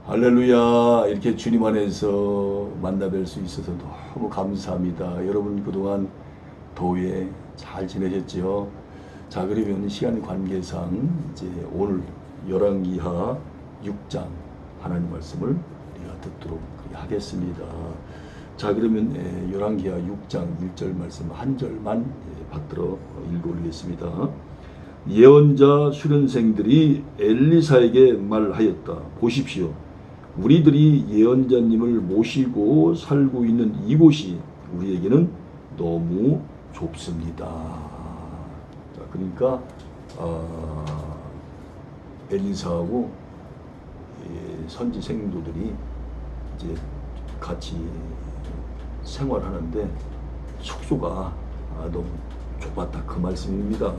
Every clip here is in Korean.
할렐루야. 이렇게 주님 안에서 만나뵐 수 있어서 너무 감사합니다. 여러분 그동안 도에 잘 지내셨죠? 자, 그러면 시간 관계상 이제 오늘 열왕기하 6장 하나님 말씀을 우리가 듣도록 하겠습니다. 자, 그러면 열왕기하 6장 1절 말씀 한 절만 받들어 읽어 올리겠습니다. 예언자 수련생들이 엘리사에게 말하였다. 보십시오. 우리들이 예언자님을 모시고 살고 있는 이곳이 우리에게는 너무 좁습니다. 자, 그러니까 엘리사하고 선지 생도들이 이제 같이 생활하는데 숙소가 너무 좁았다, 그 말씀입니다.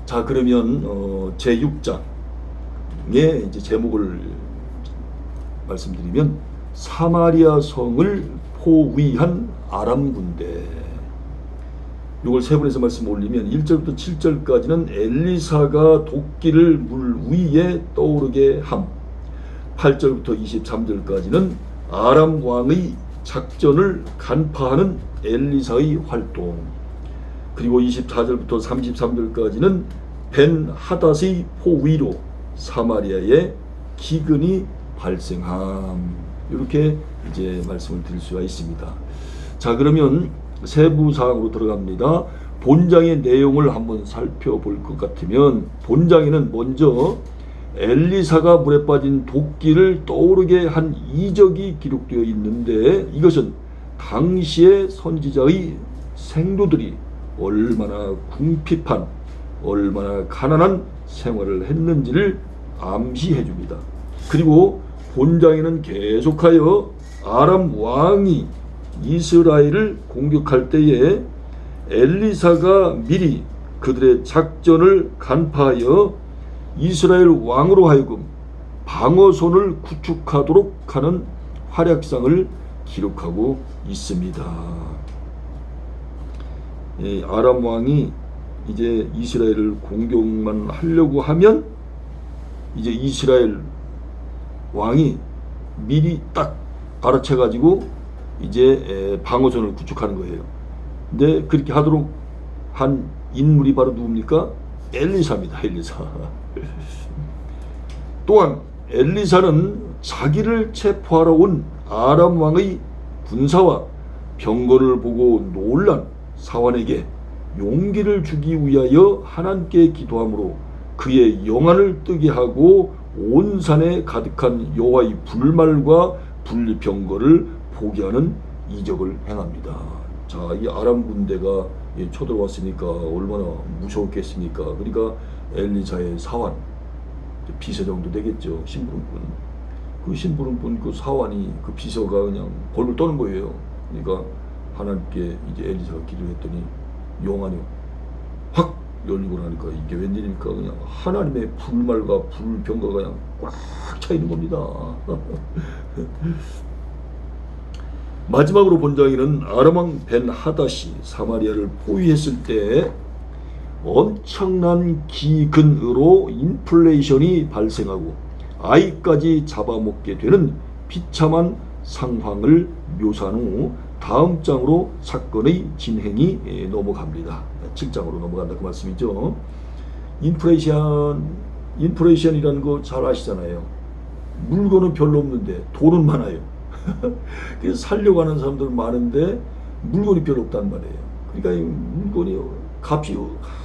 자, 그러면 제6장의 이제 제목을 말씀드리면 사마리아 성을 포위한 아람 군대. 이걸 세 번에서 말씀 올리면 1절부터 7절까지는 엘리사가 도끼를 물 위에 떠오르게 함. 8절부터 23절까지는 아람 왕의 작전을 간파하는 엘리사의 활동. 그리고 24절부터 33절까지는 벤 하닷의 포위로 사마리아에 기근이 발생함. 이렇게 이제 말씀을 드릴 수가 있습니다. 자, 그러면 세부 사항으로 들어갑니다. 본장의 내용을 한번 살펴볼 것 같으면 본장에는 먼저 엘리사가 물에 빠진 도끼를 떠오르게 한 이적이 기록되어 있는데, 이것은 당시의 선지자의 생도들이 얼마나 궁핍한, 얼마나 가난한 생활을 했는지를 암시해 줍니다. 그리고 본장에는 계속하여 아람 왕이 이스라엘을 공격할 때에 엘리사가 미리 그들의 작전을 간파하여 이스라엘 왕으로 하여금 방어선을 구축하도록 하는 활약상을 기록하고 있습니다. 아람 왕이 이제 이스라엘을 공격만 하려고 하면 이제 이스라엘 왕이 미리 딱 알아채 가지고 이제 방어선을 구축하는 거예요. 근데 그렇게 하도록 한 인물이 바로 누굽니까? 엘리사입니다. 엘리사. 또한 엘리사는 자기를 체포하러 온 아람 왕의 군사와 병거를 보고 놀란 사환에게 용기를 주기 위하여 하나님께 기도함으로 그의 영안을 뜨게 하고 온 산에 가득한 여호와의 불말과 불병거를 보게 하는 이적을 행합니다. 자, 이 아람 군대가 쳐들어왔으니까 얼마나 무서웠겠습니까? 그러니까 엘리사의 사환, 비서 정도 되겠죠. 심부름꾼. 그 심부름꾼 그 사환이, 그 비서가 그냥 벌벌 떠는 거예요. 그러니까 하나님께 이제 엘리사가 기도했더니 영안이 확 열리고 나니까 이게 웬일입니까? 그냥 하나님의 불말과 불병거가 그냥 꽉 차 있는 겁니다. 마지막으로 본장에는 아람 왕 벤 하닷이 사마리아를 포위했을 때 엄청난 기근으로 인플레이션이 발생하고 아이까지 잡아먹게 되는 비참한 상황을 묘사한 후 다음 장으로 사건의 진행이 넘어갑니다. 7장으로 넘어간다, 그 말씀이죠. 인플레이션이라는 거 잘 아시잖아요. 물건은 별로 없는데 돈은 많아요. 그래서 살려고 하는 사람들은 많은데 물건이 별로 없단 말이에요. 그러니까 이 물건이 값이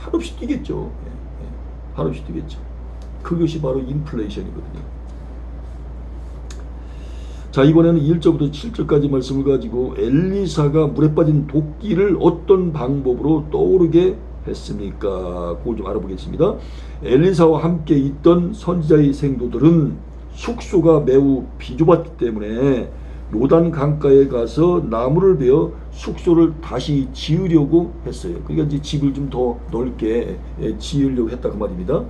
한없이 뛰겠죠. 한없이 뛰겠죠. 그것이 바로 인플레이션이거든요. 자, 이번에는 1절부터 7절까지 말씀을 가지고 엘리사가 물에 빠진 도끼를 어떤 방법으로 떠오르게 했습니까? 그걸 좀 알아보겠습니다. 엘리사와 함께 있던 선지자의 생도들은 숙소가 매우 비좁았기 때문에 요단 강가에 가서 나무를 베어 숙소를 다시 지으려고 했어요. 그러니까 이제 집을 좀 더 넓게 지으려고 했다, 그 말입니다.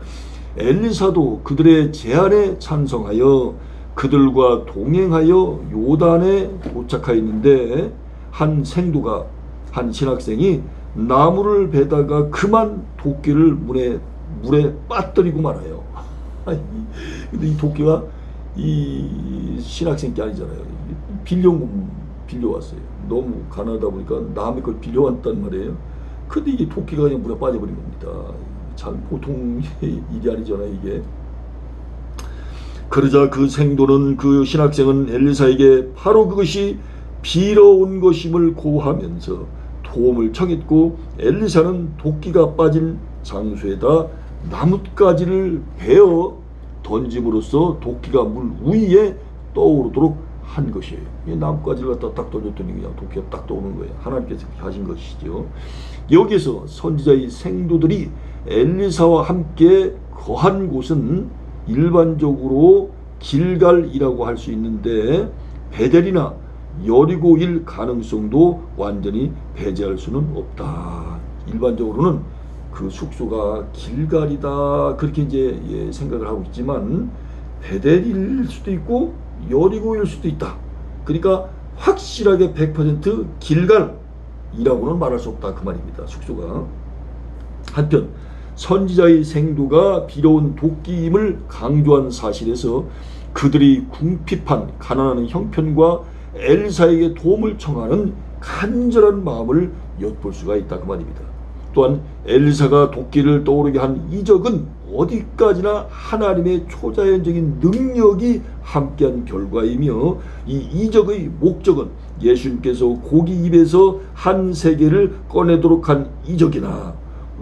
엘리사도 그들의 제안에 찬성하여 그들과 동행하여 요단에 도착하였는데 한 생도가, 한 신학생이 나무를 베다가 그만 도끼를 물에 빠뜨리고 말아요. 근데 이 도끼가 이 신학생 게 아니잖아요. 빌려왔어요. 너무 가난하다 보니까 남의 걸 빌려왔단 말이에요. 근데 이게 도끼가 그냥 물에 빠져버린 겁니다. 참 보통 일이 아니잖아요, 이게. 그러자 그 생도는, 그 신학생은 엘리사에게 바로 그것이 빌어온 것임을 고하면서 도움을 청했고, 엘리사는 도끼가 빠진 장소에다 나뭇가지를 베어 던짐으로써 도끼가 물 위에 떠오르도록 한 것이에요. 나뭇가지를 갖다 딱 던졌더니 그냥 도끼가 딱 떠오르는 거예요. 하나님께서 하신 것이죠. 여기서 선지자의 생도들이 엘리사와 함께 거한 곳은 일반적으로 길갈이라고 할 수 있는데, 베델이나 여리고일 가능성도 완전히 배제할 수는 없다. 일반적으로는 그 숙소가 길갈이다, 그렇게 이제 생각을 하고 있지만, 베델일 수도 있고 여리고일 수도 있다. 그러니까 확실하게 100% 길갈이라고는 말할 수 없다, 그 말입니다. 숙소가. 한편 선지자의 생도가 빌어온 도끼임을 강조한 사실에서 그들이 궁핍한 가난한 형편과 엘리사에게 도움을 청하는 간절한 마음을 엿볼 수가 있다, 그 말입니다. 또한 엘리사가 도끼를 떠오르게 한 이적은 어디까지나 하나님의 초자연적인 능력이 함께한 결과이며, 이 이적의 목적은 예수님께서 고기 입에서 한 세계를 꺼내도록 한 이적이나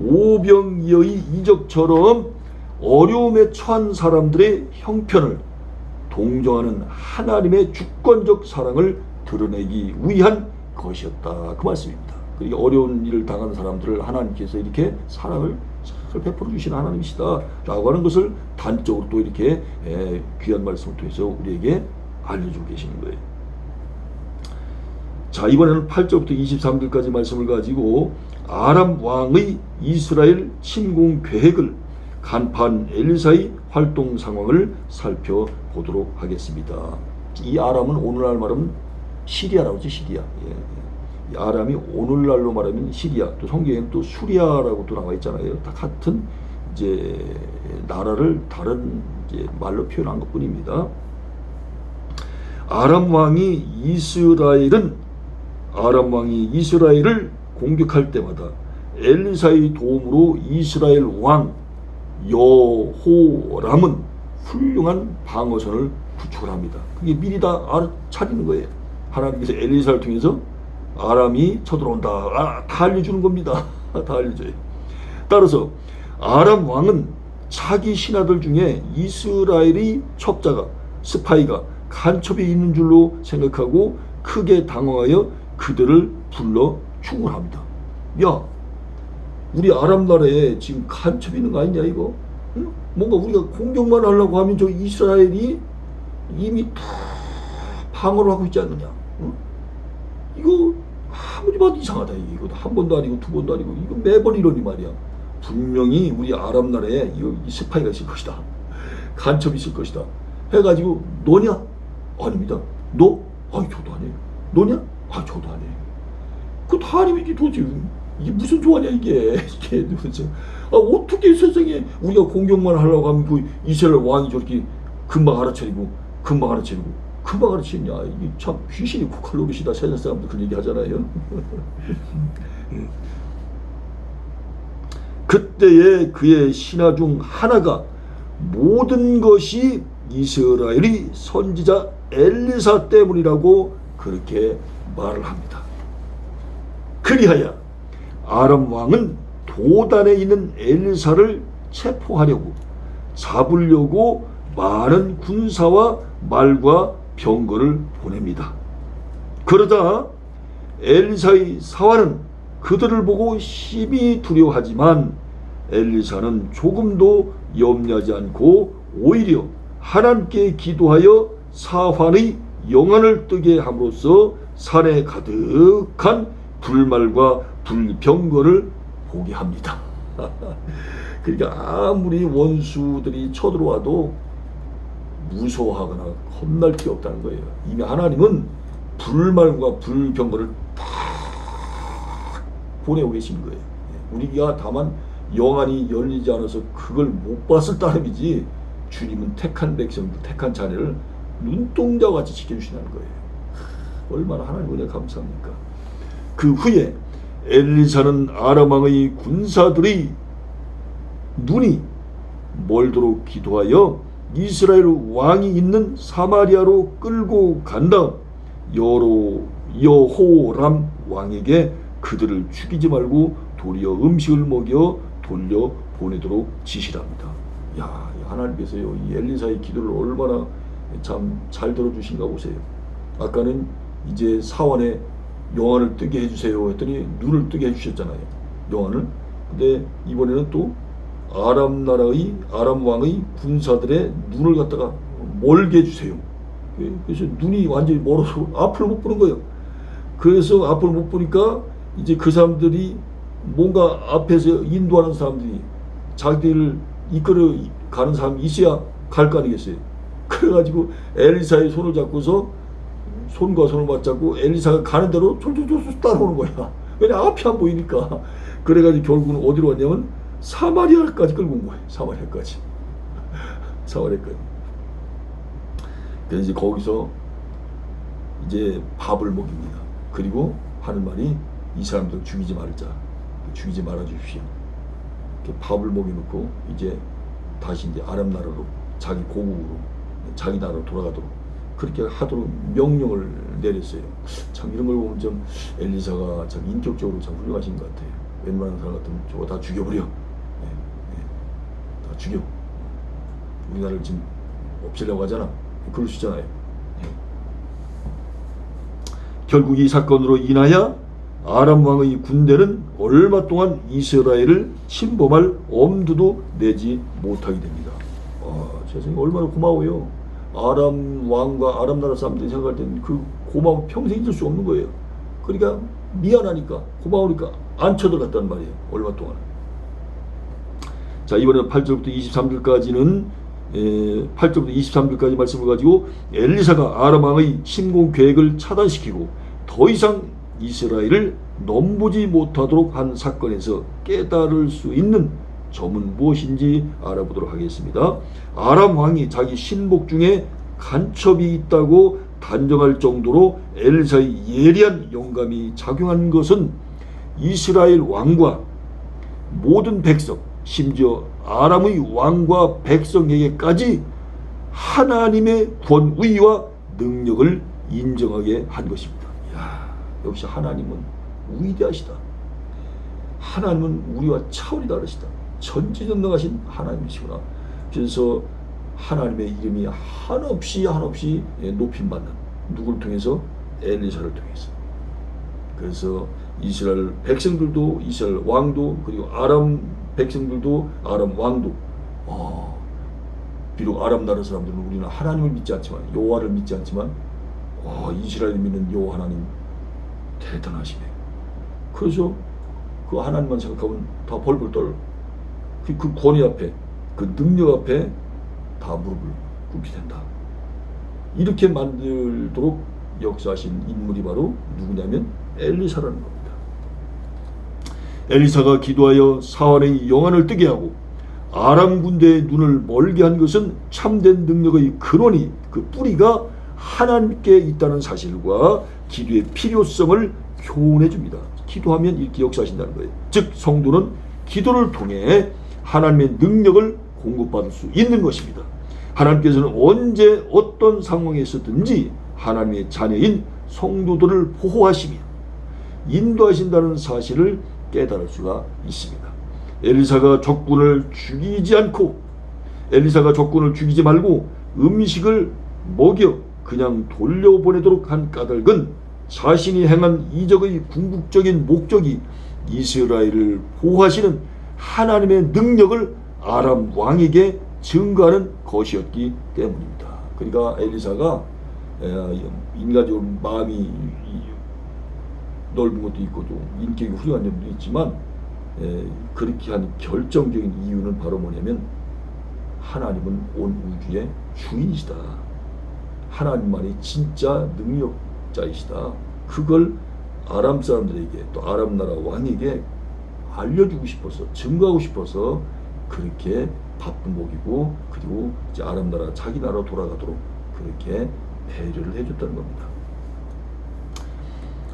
오병이어의 이적처럼 어려움에 처한 사람들의 형편을 동정하는 하나님의 주권적 사랑을 드러내기 위한 것이었다, 그 말씀입니다. 그러니까 어려운 일을 당하는 사람들을 하나님께서 이렇게 사랑을 잘 베풀어 주시는 하나님이시다 라고 하는 것을 단적으로 또 이렇게 귀한 말씀을 통해서 우리에게 알려주고 계시는 거예요. 자, 이번에는 8절부터 23절까지 말씀을 가지고 아람 왕의 이스라엘 침공 계획을 간파한 엘리사의 활동 상황을 살펴보도록 하겠습니다. 이 아람은 오늘날 말하면 시리아라고 하죠, 시리아. 이 아람이 오늘날로 말하면 시리아, 또 성경에는 또 수리아라고 또 나와 있잖아요. 다 같은 이제 나라를 다른 이제 말로 표현한 것뿐입니다. 아람 왕이 이스라엘을 공격할 때마다 엘리사의 도움으로 이스라엘 왕 여호람은 훌륭한 방어선을 구축을 합니다. 그게 미리 다 차리는 거예요. 하나님께서 엘리사를 통해서 아람이 쳐들어온다, 다 알려주는 겁니다. 다 알려줘요. 따라서 아람 왕은 자기 신하들 중에 이스라엘의 첩자가, 스파이가, 간첩이 있는 줄로 생각하고 크게 당황하여 그들을 불러 충고합니다. 야, 우리 아람 나라에 지금 간첩이 있는 거 아니냐 이거? 응? 뭔가 우리가 공격만 하려고 하면 저 이스라엘이 이미 다 방어를 하고 있지 않느냐? 응? 이거 아무리 봐도 이상하다. 이거 한 번도 아니고 두 번도 아니고 이거 매번 이러니 말이야. 분명히 우리 아랍 나라에 이 스파이가 있을 것이다, 간첩이 있을 것이다 해가지고, 너냐? 아닙니다. 너? 아니 저도 아니에요. 너냐? 아 저도 아니에요. 그거 다 아니면 도대체 이게 무슨 조화냐 이게 도대체. 어떻게 세상에 우리가 공격만 하려고 하면 그 이스라엘 왕이 저렇게 금방 알아차리냐? 이게 참 귀신이 코칼 노릇이다. 세상 사람들 그런 얘기 하잖아요. 그때에 그의 신하 중 하나가 모든 것이 이스라엘의 선지자 엘리사 때문이라고 그렇게 말을 합니다. 그리하여 아람 왕은 도단에 있는 엘리사를 체포하려고, 잡으려고 많은 군사와 말과 병거를 보냅니다. 그러자 엘리사의 사환은 그들을 보고 심히 두려워하지만 엘리사는 조금도 염려하지 않고 오히려 하나님께 기도하여 사환의 영안을 뜨게 함으로써 산에 가득한 불말과 불병거를 보게 합니다. 그러니까 아무리 원수들이 쳐들어와도 무서워하거나 겁날 필요 없다는 거예요. 이미 하나님은 불말과 불병거를 다 보내고 계신 거예요. 우리가 다만 영안이 열리지 않아서 그걸 못 봤을 따름이지, 주님은 택한 백성들, 택한 자녀를 눈동자와 같이 지켜주시는 거예요. 얼마나 하나님 은혜 감사합니까? 그 후에 엘리사는 아람 왕의 군사들의 눈이 멀도록 기도하여 이스라엘 왕이 있는 사마리아로 끌고 간 다음 여호람 왕에게 그들을 죽이지 말고 도리어 음식을 먹여 돌려 보내도록 지시를 합니다. 야, 하나님께서요, 이 엘리사의 기도를 얼마나 참 잘 들어주신가 보세요. 아까는 이제 사원에 영안을 뜨게 해주세요 했더니 눈을 뜨게 해주셨잖아요, 영안을. 근데 이번에는 또 아람 왕의 군사들의 눈을 갖다가 멀게 해주세요. 그래서 눈이 완전히 멀어서 앞을 못 보는 거예요. 그래서 앞을 못 보니까 이제 그 사람들이 뭔가 앞에서 인도하는 사람들이 자기들을 이끌어 가는 사람이 있어야 갈 거 아니겠어요. 그래가지고 엘리사의 손을 잡고서 손과 손을 맞잡고 엘리사가 가는 대로 쫄쫄쫄 따라오는 거야. 왜냐, 앞이 안 보이니까. 그래가지고 결국은 어디로 왔냐면 사마리아까지 끌고 온 거예요. 사마리아까지. 그래서 이제 거기서 이제 밥을 먹입니다. 그리고 하는 말이 이 사람들 죽이지 말자. 죽이지 말아 주십시오. 이렇게 밥을 먹여놓고 이제 다시 이제 아람 나라로, 자기 고국으로, 자기 나라로 돌아가도록 그렇게 하도록 명령을 내렸어요. 참 이런 걸 보면 좀 엘리사가 참 인격적으로 참 훌륭하신 것 같아요. 웬만한 사람 같으면 저거 다 죽여버려. 다 죽여. 우리나라를 지금 없애려고 하잖아. 그럴 수 있잖아요. 결국 이 사건으로 인하여 아람 왕의 군대는 얼마 동안 이스라엘을 침범할 엄두도 내지 못하게 됩니다. 세상에 얼마나 고마워요. 아람 왕과 아람 나라 사람들이 생각할 때는 그 고마움 평생 잊을 수 없는 거예요. 그러니까 미안하니까, 고마우니까 안 쳐들어갔단 말이에요. 얼마 동안. 자, 이번에는 8절부터 23절까지는 8절부터 23절까지 말씀을 가지고 엘리사가 아람 왕의 침공 계획을 차단시키고 더 이상 이스라엘을 넘보지 못하도록 한 사건에서 깨달을 수 있는 점은 무엇인지 알아보도록 하겠습니다. 아람 왕이 자기 신복 중에 간첩이 있다고 단정할 정도로 엘리사의 예리한 영감이 작용한 것은 이스라엘 왕과 모든 백성, 심지어 아람의 왕과 백성에게까지 하나님의 권위와 능력을 인정하게 한 것입니다. 이야, 역시 하나님은 위대하시다. 하나님은 우리와 차원이 다르시다. 전지전능하신 하나님이시구나. 그래서 하나님의 이름이 한없이 높임받는, 누구를 통해서? 엘리사를 통해서. 그래서 이스라엘 백성들도, 이스라엘 왕도, 그리고 아람 백성들도, 아람 왕도, 비록 아람 나라 사람들은 우리는 하나님을 믿지 않지만, 여호와를 믿지 않지만, 이스라엘이 믿는 여호와 하나님 대단하시네. 그래서 그 하나님만 생각하면 다 벌벌 떨어. 그 권위 앞에, 그 능력 앞에 다 무릎을 꿇게 된다. 이렇게 만들도록 역사하신 인물이 바로 누구냐면 엘리사라는 겁니다. 엘리사가 기도하여 사환의 영안을 뜨게 하고 아람 군대의 눈을 멀게 한 것은 참된 능력의 근원이, 그 뿌리가 하나님께 있다는 사실과 기도의 필요성을 교훈해 줍니다. 기도하면 이렇게 역사하신다는 거예요. 즉 성도는 기도를 통해 하나님의 능력을 공급받을 수 있는 것입니다. 하나님께서는 언제 어떤 상황에 있었든지 하나님의 자녀인 성도들을 보호하시며 인도하신다는 사실을 깨달을 수가 있습니다. 엘리사가 적군을 죽이지 말고 음식을 먹여 그냥 돌려보내도록 한 까닭은 자신이 행한 이적의 궁극적인 목적이 이스라엘을 보호하시는 하나님의 능력을 아람 왕에게 증거하는 것이었기 때문입니다. 그러니까 엘리사가 인간적으로 마음이 넓은 것도 있고 또 인격이 훌륭한 점도 있지만 그렇게 한 결정적인 이유는 바로 뭐냐면 하나님은 온 우주의 주인이시다. 하나님만이 진짜 능력자이시다. 그걸 아람 사람들에게, 또 아람 나라 왕에게 알려주고 싶어서, 증거하고 싶어서 그렇게 밥도 먹이고 그리고 이제 아람 나라 자기 나라로 돌아가도록 그렇게 배려를 해줬다는 겁니다.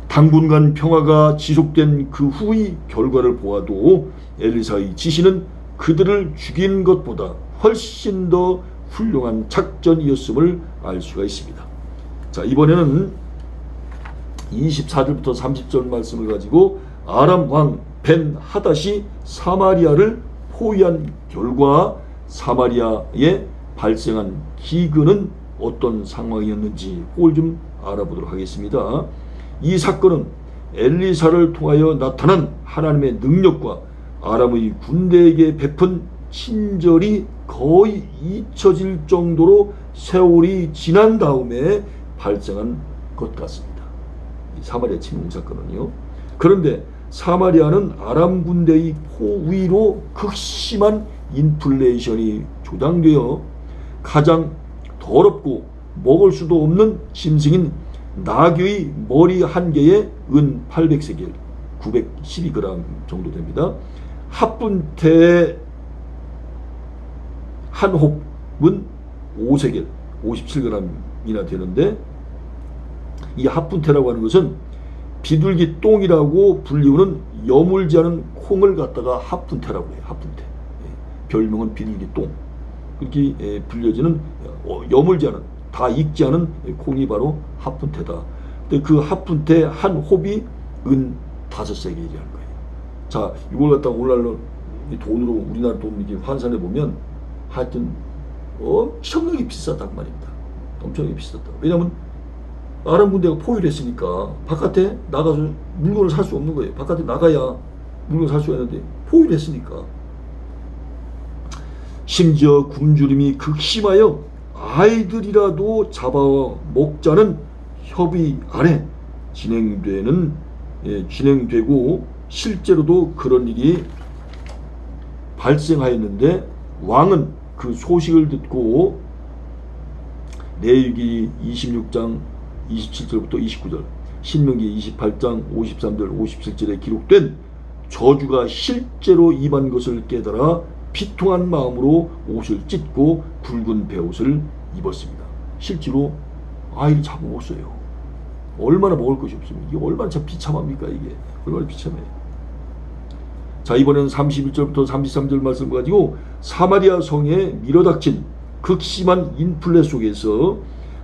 당분간 평화가 지속된 그 후의 결과를 보아도 엘리사의 지시는 그들을 죽이는 것보다 훨씬 더 훌륭한 작전이었음을 알 수가 있습니다. 자, 이번에는 24절부터 30절 말씀을 가지고 아람 왕 벤 하닷이 사마리아를 포위한 결과 사마리아에 발생한 기근은 어떤 상황이었는지 그걸 좀 알아보도록 하겠습니다. 이 사건은 엘리사를 통하여 나타난 하나님의 능력과 아람의 군대에게 베푼 친절이 거의 잊혀질 정도로 세월이 지난 다음에 발생한 것 같습니다. 이 사마리아 침공 사건은요. 그런데 사마리아는 아람 군대의 포위로 극심한 인플레이션이 조장되어 가장 더럽고 먹을 수도 없는 짐승인 나귀의 머리 한 개에 은 800세겔 912g 정도 됩니다. 합분태의 한 홉은 5세겔 57g이나 되는데, 이 합분태라고 하는 것은 비둘기 똥이라고 불리우는 여물지 않은 콩을 갖다가 합분태라고 해요. 합분태. 별명은 비둘기 똥. 그렇게 불려지는 여물지 않은, 다 익지 않은 콩이 바로 합분태다. 근데 그 합분태 한 홉이 은 5세겔이라는 거예요. 자, 이걸 갖다가 오늘날 돈으로, 우리나라 돈 이렇게 환산해 보면 하여튼 엄청나게 비쌌단 말입니다. 엄청나게 비쌌다. 왜냐하면 아람 군대가 포위를 했으니까 바깥에 나가서 물건을 살 수 없는 거예요. 바깥에 나가야 물건을 살 수가 있는데 포위를 했으니까. 심지어 굶주림이 극심하여 아이들이라도 잡아먹자는 협의 아래 진행되고 실제로도 그런 일이 발생하였는데, 왕은 그 소식을 듣고 레위기 26장 27절부터 29절, 신명기 28장 53절 57절에 기록된 저주가 실제로 임한 것을 깨달아 비통한 마음으로 옷을 찢고 굵은 베옷을 입었습니다. 실제로 아이를 잡아먹었어요. 얼마나 먹을 것이 없으면 이게 얼마나 참 비참합니까? 이게 얼마나 비참해요. 자, 이번에는 31절부터 33절 말씀을 가지고 사마리아 성에 밀어닥친 극심한 인플레 속에서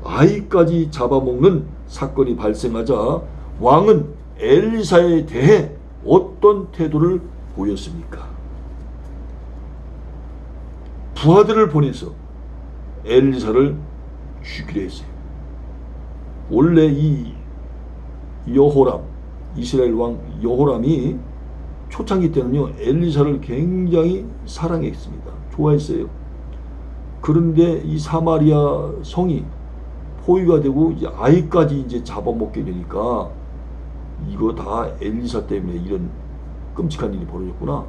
아이까지 잡아먹는 사건이 발생하자 왕은 엘리사에 대해 어떤 태도를 보였습니까? 부하들을 보내서 엘리사를 죽이려 했어요. 원래 이 여호람, 이스라엘 왕 여호람이 초창기 때는요, 엘리사를 굉장히 사랑했습니다. 좋아했어요. 그런데 이 사마리아 성이 포위가 되고 이제 아이까지 이제 잡아먹게 되니까 이거 다 엘리사 때문에 이런 끔찍한 일이 벌어졌구나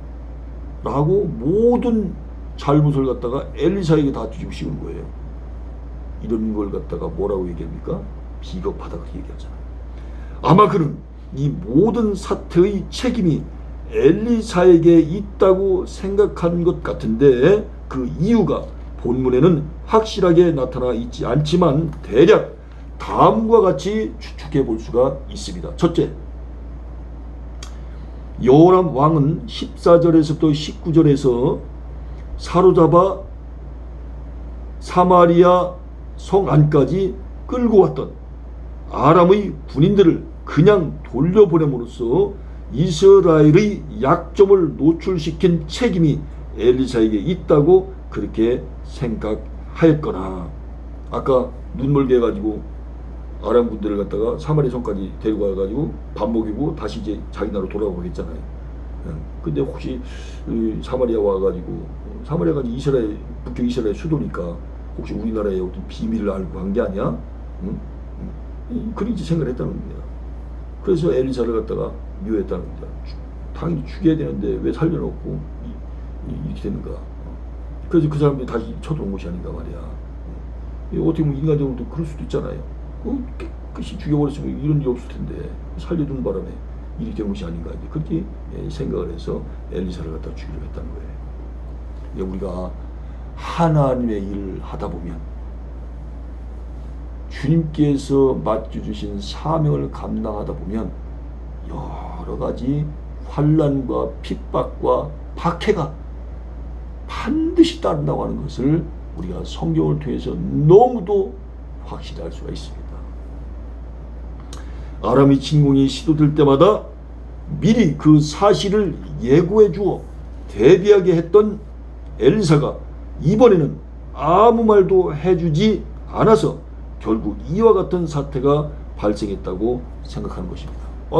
라고 모든 잘못을 갖다가 엘리사에게 다 뒤집어 씌우는 거예요. 이런 걸 갖다가 뭐라고 얘기합니까? 비겁하다 그렇게 얘기하잖아요. 아마 그는 이 모든 사태의 책임이 엘리사에게 있다고 생각한 것 같은데, 그 이유가 본문에는 확실하게 나타나 있지 않지만 대략 다음과 같이 추측해 볼 수가 있습니다. 첫째, 여호람 왕은 14절에서부터 19절에서 사로잡아 사마리아 성 안까지 끌고 왔던 아람의 군인들을 그냥 돌려보냄으로써 이스라엘의 약점을 노출시킨 책임이 엘리사에게 있다고 그렇게 생각하였거나, 아까 눈멀게 해가지고 아람 군대를 갖다가 사마리아 성까지 데리고 와가지고 밥 먹이고 다시 이제 자기 나라로 돌아가고 했잖아요. 근데 혹시 사마리아 와가지고, 사마리아가 이스라엘, 북쪽 이스라엘 수도니까 혹시 우리나라의 어떤 비밀을 알고 간 게 아니야? 그렇게 생각을 했다는 겁니다. 그래서 엘리사를 갖다가 미워했다는 겁니다. 당연히 죽여야 되는데 왜 살려놓고 이렇게 되는가. 그래서 그 사람들이 다시 쳐들어온 것이 아닌가 말이야. 어떻게 보면 인간적으로도 그럴 수도 있잖아요. 깨끗이 죽여버렸으면 이런 일이 없을 텐데 살려둔 바람에 일이 된 것이 아닌가. 그렇게 생각을 해서 엘리사를 갖다 죽이려고 했다는 거예요. 우리가 하나님의 일을 하다 보면 주님께서 맡겨주신 사명을 감당하다 보면 여러 가지 환난과 핍박과 박해가 반드시 따른다고 하는 것을 우리가 성경을 통해서 너무도 확실히 알 수가 있습니다. 아람의 침공이 시도될 때마다 미리 그 사실을 예고해 주어 대비하게 했던 엘리사가 이번에는 아무 말도 해주지 않아서 결국 이와 같은 사태가 발생했다고 생각하는 것입니다.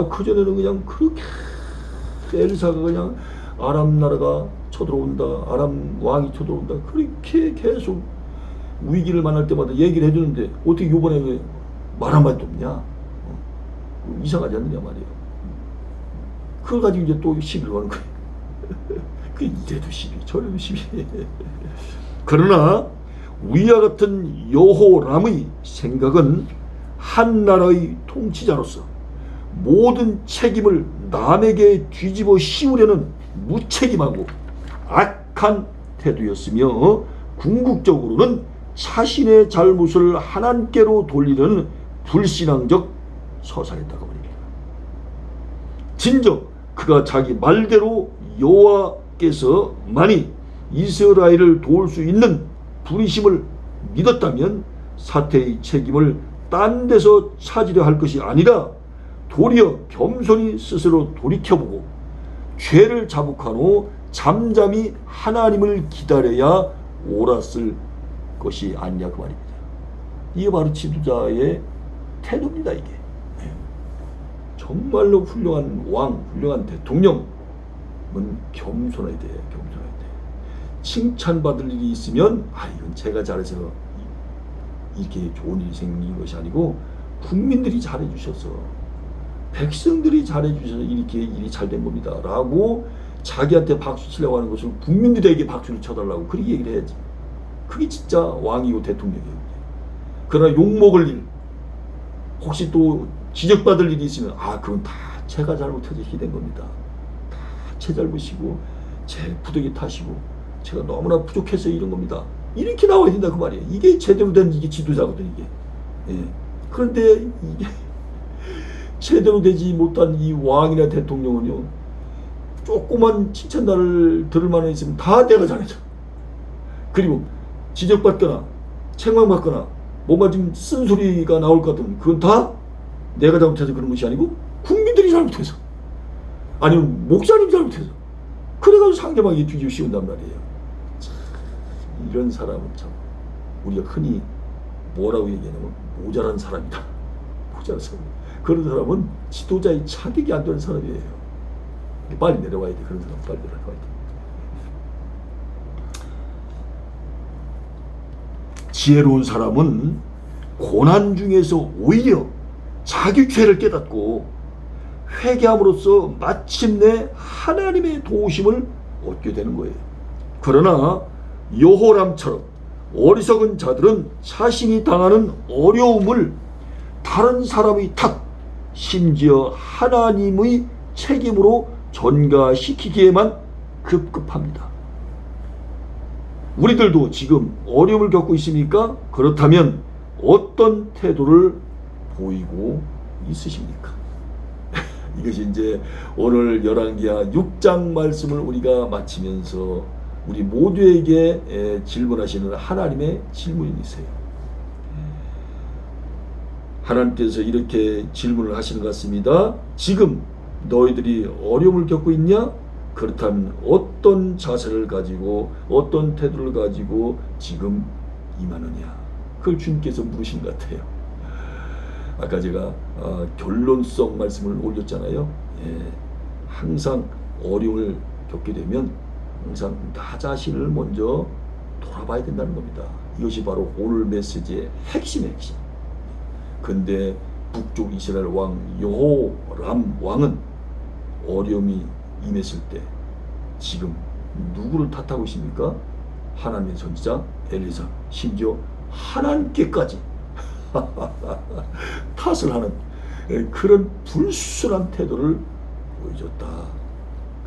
그전에는 그냥 그렇게 엘리사가 그냥 아람 나라가 쳐들어온다, 아람 왕이 쳐들어온다, 그렇게 계속 위기를 만날 때마다 얘기를 해주는데 어떻게 이번에 말 한마디도 없냐? 이상하지 않느냐 말이에요. 그걸 가지고 이제 또 시비를 거는 거예요. 그 이래도 시비, 저래도 시비. 그러나 위와 같은 여호람의 생각은 한 나라의 통치자로서 모든 책임을 남에게 뒤집어 씌우려는 무책임하고 악한 태도였으며 궁극적으로는 자신의 잘못을 하나님께로 돌리는 불신앙적 서사였다고 합니다. 진정 그가 자기 말대로 여호와께서 만일 이스라엘을 도울 수 있는 분이심을 믿었다면 사태의 책임을 딴 데서 찾으려 할 것이 아니라 도리어 겸손히 스스로 돌이켜보고 죄를 자복한 후 잠잠히 하나님을 기다려야 옳았을 것이 아니냐 그 말입니다. 이게 바로 지도자의 태도입니다. 이게 정말로 훌륭한 왕, 훌륭한 대통령은 겸손해야 돼요. 겸손해야 돼. 칭찬받을 일이 있으면 이건 제가 잘해서 이렇게 좋은 일이 생긴 것이 아니고 국민들이 잘해주셔서 백성들이 잘해주셔서 이렇게 일이 잘 된 겁니다 라고 자기한테 박수 치려고 하는 것을 국민들에게 박수를 쳐달라고 그렇게 얘기를 해야지. 그게 진짜 왕이고 대통령이에요. 그러나 욕먹을 일, 혹시 또 지적받을 일이 있으면 그건 다 제가 잘못해서 이렇게 된 겁니다. 다 제 잘못이고 제 부득이 탓이고 제가 너무나 부족해서 이런 겁니다. 이렇게 나와야 된다 그 말이에요. 이게 제대로 된 이게 지도자거든 이게. 그런데 이게 제대로 되지 못한 이 왕이나 대통령은요, 조그만 칭찬단을 들을 만한 있으면 다 내가 잘해줘. 그리고 지적받거나 책망받거나 뭔가 지금 쓴소리가 나올 것 같으면 그건 다 내가 잘못해서 그런 것이 아니고 국민들이 잘못해서, 아니면 목사님이 잘못해서, 그래가지고 상대방이 뒤집어 씌운단 말이에요. 참, 이런 사람은 참 우리가 흔히 뭐라고 얘기하냐면 모자란 사람이다. 모자란 사람. 그런 사람은 지도자의 자격이 안 되는 사람이에요. 빨리 내려와야 돼. 그런 사람 빨리 내려와야 돼. 지혜로운 사람은 고난 중에서 오히려 자기 죄를 깨닫고 회개함으로써 마침내 하나님의 도우심을 얻게 되는 거예요. 그러나 여호람처럼 어리석은 자들은 자신이 당하는 어려움을 다른 사람의 탓, 심지어 하나님의 책임으로 전가시키기에만 급급합니다. 우리들도 지금 어려움을 겪고 있습니까? 그렇다면 어떤 태도를 보이고 있으십니까? 이것이 이제 오늘 열왕기하 6장 말씀을 우리가 마치면서 우리 모두에게 질문하시는 하나님의 질문이세요. 하나님께서 이렇게 질문을 하시는 것 같습니다. 지금 너희들이 어려움을 겪고 있냐? 그렇다면 어떤 자세를 가지고 어떤 태도를 가지고 지금 임하느냐? 그걸 주님께서 물으신 것 같아요. 아까 제가 결론성 말씀을 올렸잖아요. 항상 어려움을 겪게 되면 항상 나 자신을 먼저 돌아봐야 된다는 겁니다. 이것이 바로 오늘 메시지의 핵심의 핵심. 근데 북쪽 이스라엘 왕 여호람 왕은 어려움이 임했을 때 지금 누구를 탓하고 있습니까? 하나님의 선지자 엘리사, 심지어 하나님께까지 탓을 하는 그런 불순한 태도를 보여줬다.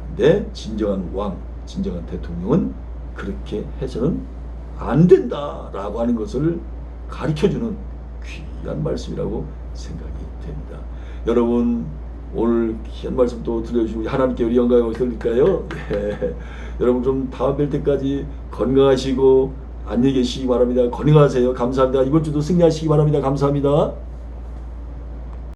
근데 진정한 왕, 진정한 대통령은 그렇게 해서는 안 된다라고 하는 것을 가르쳐주는 귀한 말씀이라고 생각이 됩니다. 여러분 오늘 귀한 말씀 또 들려주시고 하나님께 우리 영광을 돌릴까요? 예. 여러분 좀 다음 뵐 때까지 건강하시고 안녕히 계시기 바랍니다. 건강하세요. 감사합니다. 이번 주도 승리하시기 바랍니다. 감사합니다.